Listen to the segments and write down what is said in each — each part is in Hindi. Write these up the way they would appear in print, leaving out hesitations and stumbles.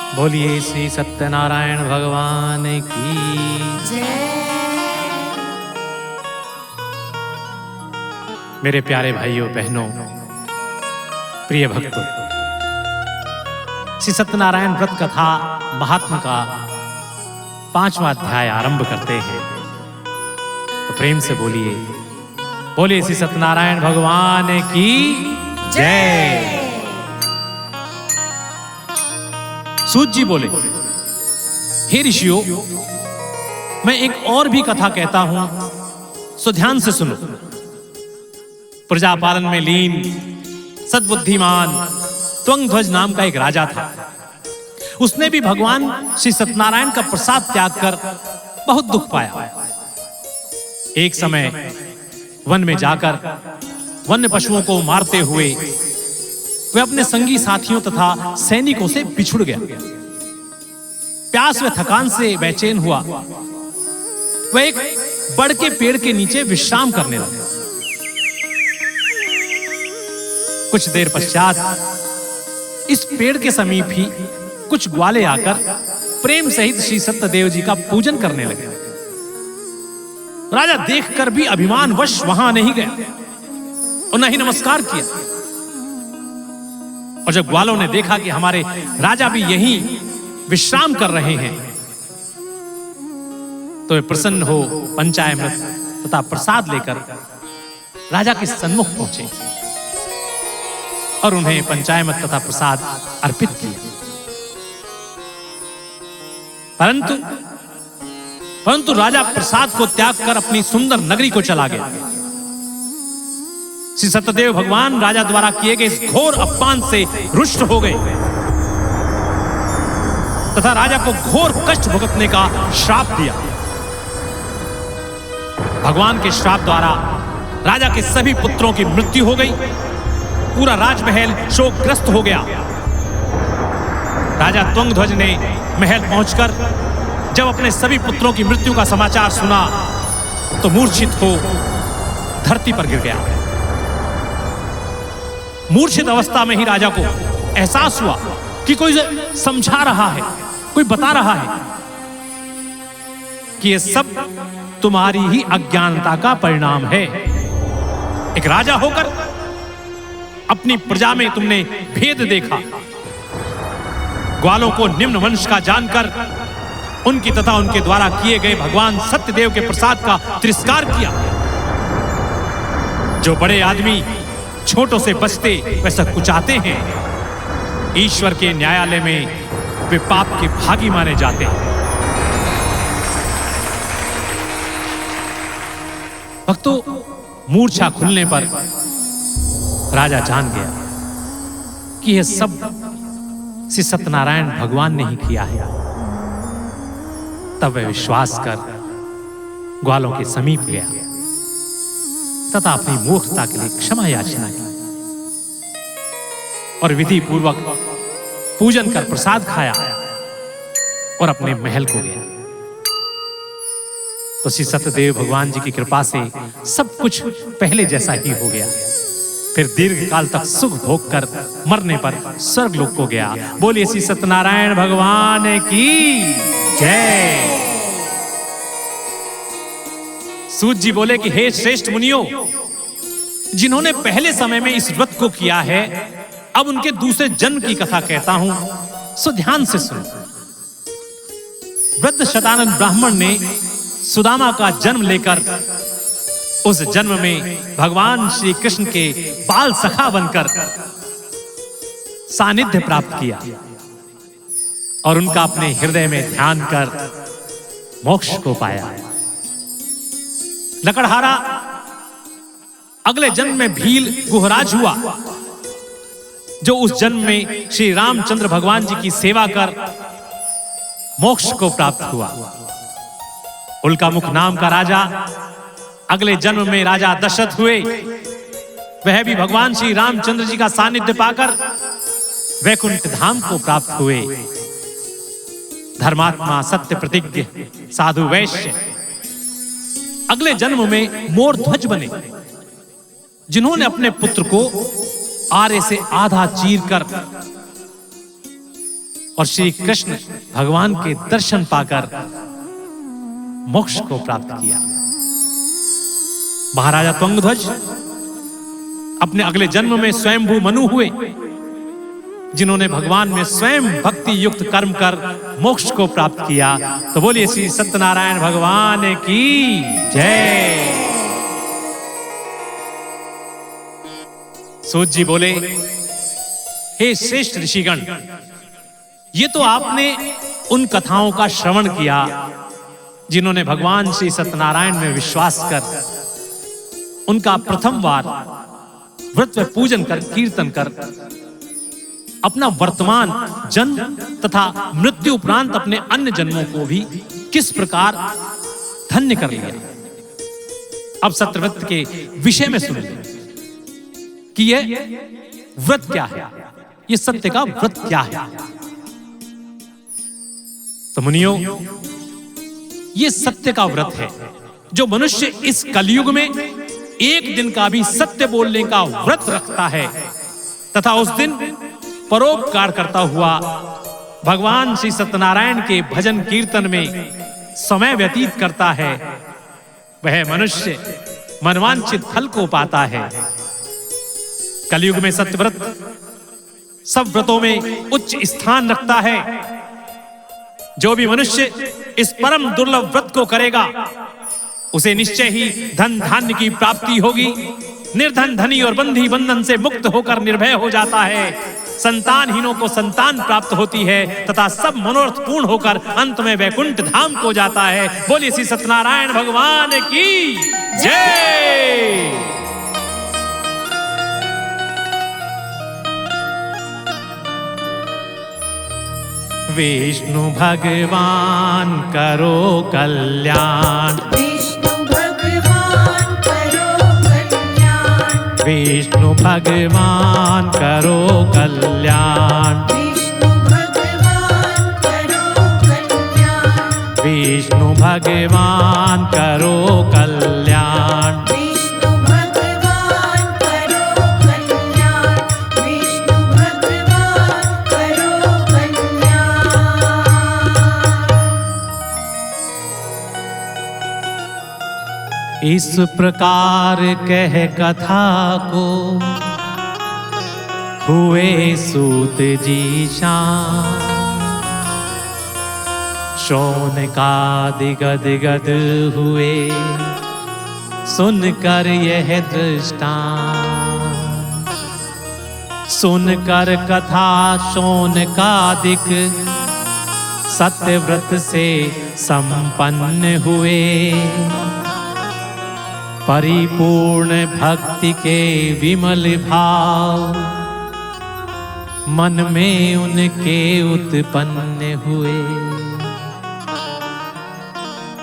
बोलिए श्री सत्यनारायण भगवान की मेरे प्यारे भाइयों बहनों, प्रिय भक्तों, श्री सत्यनारायण व्रत कथा महात्मा का 5वां अध्याय आरंभ करते हैं। तो प्रेम से बोलिए, बोलिए श्री सत्यनारायण भगवान की जय। सूत जी बोले, हे ऋषियों, मैं एक और भी कथा कहता हूं, सो ध्यान से सुनो। प्रजापालन में लीन सद्बुद्धिमान त्वंगध्वज नाम का एक राजा था। उसने भी भगवान श्री सत्यनारायण का प्रसाद त्याग कर बहुत दुख पाया। एक समय वन में जाकर वन्य पशुओं को मारते हुए वह अपने संगी साथियों तथा सैनिकों से बिछुड़ गया। प्यास व थकान से बेचैन हुआ। वह एक बड़ के पेड़ के नीचे विश्राम करने लगा। कुछ देर पश्चात इस पेड़ के समीप ही कुछ ग्वाले आकर प्रेम सहित श्री सत्यदेव जी का पूजन करने लगे। राजा देखकर भी अभिमानवश वहां नहीं गया और न ही नमस्कार किया। और जब ग्वालों ने देखा कि हमारे राजा भी यहीं विश्राम कर रहे हैं, तो वे प्रसन्न हो पंचामृत तथा प्रसाद लेकर राजा के सन्मुख पहुंचे और उन्हें पंचामृत तथा प्रसाद अर्पित किया। परंतु राजा प्रसाद को त्याग कर अपनी सुंदर नगरी को चला गया। श्री सत्यदेव भगवान राजा द्वारा किए गए इस घोर अपमान से रुष्ट हो गए तथा राजा को घोर कष्ट भुगतने का श्राप दिया। भगवान के श्राप द्वारा राजा के सभी पुत्रों की मृत्यु हो गई। पूरा राजमहल शोकग्रस्त हो गया। राजा त्वंगध्वज ने महल पहुंचकर जब अपने सभी पुत्रों की मृत्यु का समाचार सुना तो मूर्छित हो धरती पर गिर गया। मूर्छित अवस्था में ही राजा को एहसास हुआ कि कोई समझा रहा है, कोई बता रहा है कि यह सब तुम्हारी ही अज्ञानता का परिणाम है। एक राजा होकर अपनी प्रजा में तुमने भेद देखा। ग्वालों को निम्न वंश का जानकर उनकी तथा उनके द्वारा किए गए भगवान सत्यदेव के प्रसाद का तिरस्कार किया। जो बड़े आदमी छोटों से बचते वैसा कुचाते हैं, ईश्वर के न्यायालय में वे पाप के भागी माने जाते हैं। भक्तों, मूर्छा खुलने पर राजा जान गया कि यह सब श्री सत्यनारायण भगवान ने ही किया है। तब वह विश्वास कर ग्वालों के समीप गया तथा अपनी मूर्खता के लिए क्षमा याचना की और विधि पूर्वक पूजन कर प्रसाद खाया और अपने महल को गया। तो श्री सत्यदेव भगवान जी की कृपा से सब कुछ पहले जैसा ही हो गया। फिर दीर्घ काल तक सुख भोग कर मरने पर स्वर्गलोक को गया। बोलिए श्री सत्यनारायण भगवान की जय। सूत जी बोले कि हे श्रेष्ठ मुनियों, जिन्होंने पहले समय में इस व्रत को किया है, अब उनके दूसरे जन्म की कथा कहता हूं, सो ध्यान से सुनो। वृद्ध शतानन ब्राह्मण ने सुदामा का जन्म लेकर उस जन्म में भगवान श्री कृष्ण के बाल सखा बनकर सानिध्य प्राप्त किया और उनका अपने हृदय में ध्यान कर मोक्ष को पाया। लकड़हारा अगले जन्म में भील गुहराज हुआ, जो उस जन्म में श्री रामचंद्र भगवान जी की सेवा कर मोक्ष को प्राप्त हुआ। उल्का मुख नाम का राजा अगले जन्म में राजा दशरथ हुए। वह भी भगवान श्री रामचंद्र जी का सानिध्य पाकर वैकुंठ धाम को प्राप्त हुए। धर्मात्मा, सत्य प्रतिज्ञ, साधु वैश्य अगले जन्म में मोर ध्वज बने, जिन्होंने अपने पुत्र को आरे से आधा चीर कर और श्री कृष्ण भगवान के दर्शन पाकर मोक्ष को प्राप्त किया। महाराजा त्वंगध्वज अपने अगले जन्म में स्वयंभू मनु हुए, जिन्होंने भगवान में स्वयं भक्ति युक्त कर्म कर मोक्ष को प्राप्त किया। तो बोलिए श्री सत्यनारायण भगवान की जय। सूत जी बोले, हे श्रेष्ठ ऋषिगण, ये तो आपने उन कथाओं का श्रवण किया जिन्होंने भगवान श्री सत्यनारायण में विश्वास कर उनका प्रथम बार व्रत व पूजन कर कीर्तन कर अपना वर्तमान जन्म तथा मृत्यु उपरांत अपने अन्य जन्मों को भी किस प्रकार धन्य कर लिया। अब सत्यव्रत के विषय में सुनिए कि यह व्रत क्या है, ये सत्य का व्रत क्या है। तो मुनियों, ये सत्य का व्रत है जो मनुष्य इस कलयुग में एक दिन का भी सत्य बोलने का व्रत रखता है तथा उस दिन परोपकार करता हुआ भगवान श्री सत्यनारायण के भजन कीर्तन में समय व्यतीत करता है, वह मनुष्य मनवांछित फल को पाता है। कलयुग में सत्यव्रत सब व्रतों में उच्च स्थान रखता है। जो भी मनुष्य इस परम दुर्लभ व्रत को करेगा उसे निश्चय ही धन धान्य की प्राप्ति होगी। निर्धन धनी और बंधी बंधन से मुक्त होकर निर्भय हो जाता है। संतानहीनों को संतान प्राप्त होती है तथा सब मनोरथ पूर्ण होकर अंत में वैकुंठ धाम को जाता है। बोलिए श्री सत्यनारायण भगवान की जय। विष्णु भगवान करो कल्याण, विष्णु भगवान करो कल्याण, विष्णु भगवान करो कल्याण, विष्णु भगवान करो कल्याण, विष्णु भगवान करो कल्याण, विष्णु भगवान करो कल्याण, विष्णु भगवान करो कल्याण। इस प्रकार कह कथा को हुए सूत जी शांत, शौनकादि गदगद हुए सुनकर यह दृष्टांत। सुनकर कथा शौनकादिक सत्यव्रत से संपन्न हुए, परिपूर्ण भक्ति के विमल भाव मन में उनके उत्पन्न हुए।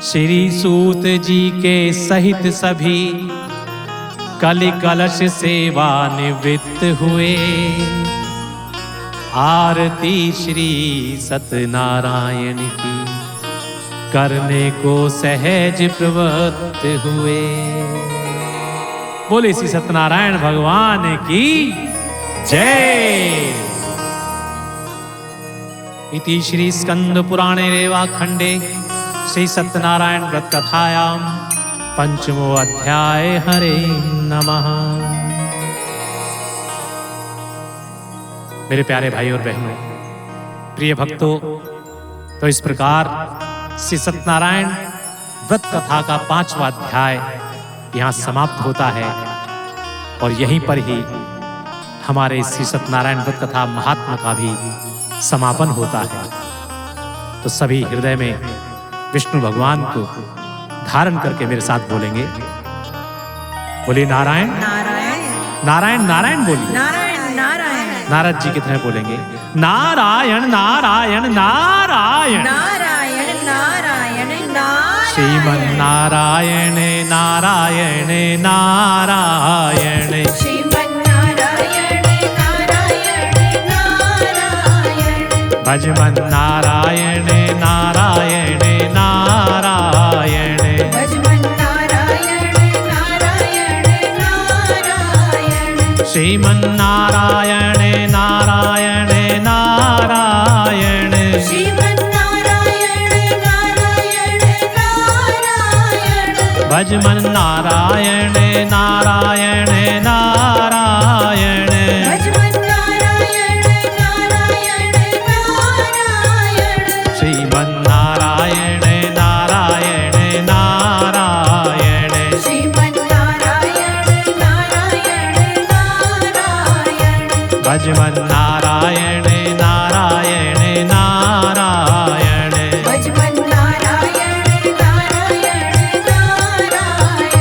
श्री सूत जी के सहित सभी कलि कलश सेवा निवृत्त हुए, आरती श्री सत्यनारायण की करने को सहज प्रवृत्त हुए। बोले श्री सत्यनारायण भगवान की जय। इति श्री स्कंद पुराणे रेवाखंडे श्री सत्यनारायण व्रत कथायां पंचमो अध्याय। हरे नमः। मेरे प्यारे भाई और बहनों, प्रिय भक्तों, तो इस प्रकार श्री सत्यनारायण व्रत कथा का 5वां अध्याय यहाँ समाप्त होता है और यहीं पर ही हमारे श्री सत्यनारायण व्रत कथा महात्मा का भी समापन होता है। तो सभी हृदय में विष्णु भगवान को धारण करके मेरे साथ बोलेंगे, बोलिए नारायण नारायण नारायण नारायण। बोलिए नारायण नारायण। नारद जी की तरह बोलेंगे, नारायण नारायण नारायण नारायण नारायण नारायण। श्रीमन नारायण नारायण नारायण। श्रीमन नारायण नारायण नारायण। भजमन नारायण नारायण नारायण। भजमन नारायण नारायण नारायण। श्रीमन नारायण नारायण नारायण। भज मन नारायण नारायण नारायण भज मन नारायण नारायण नारायण श्रीमन नारायण नारायण नारायण श्रीमन नारायण नारायण नारायण भज मन नारायण नारायण नारायण भज मन नारायण नारायण नारायण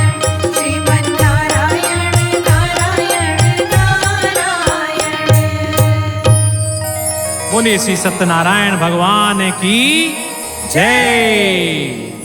श्रीमन नारायण नारायण नारायण। बोलिए श्री सत्यनारायण भगवान की जय।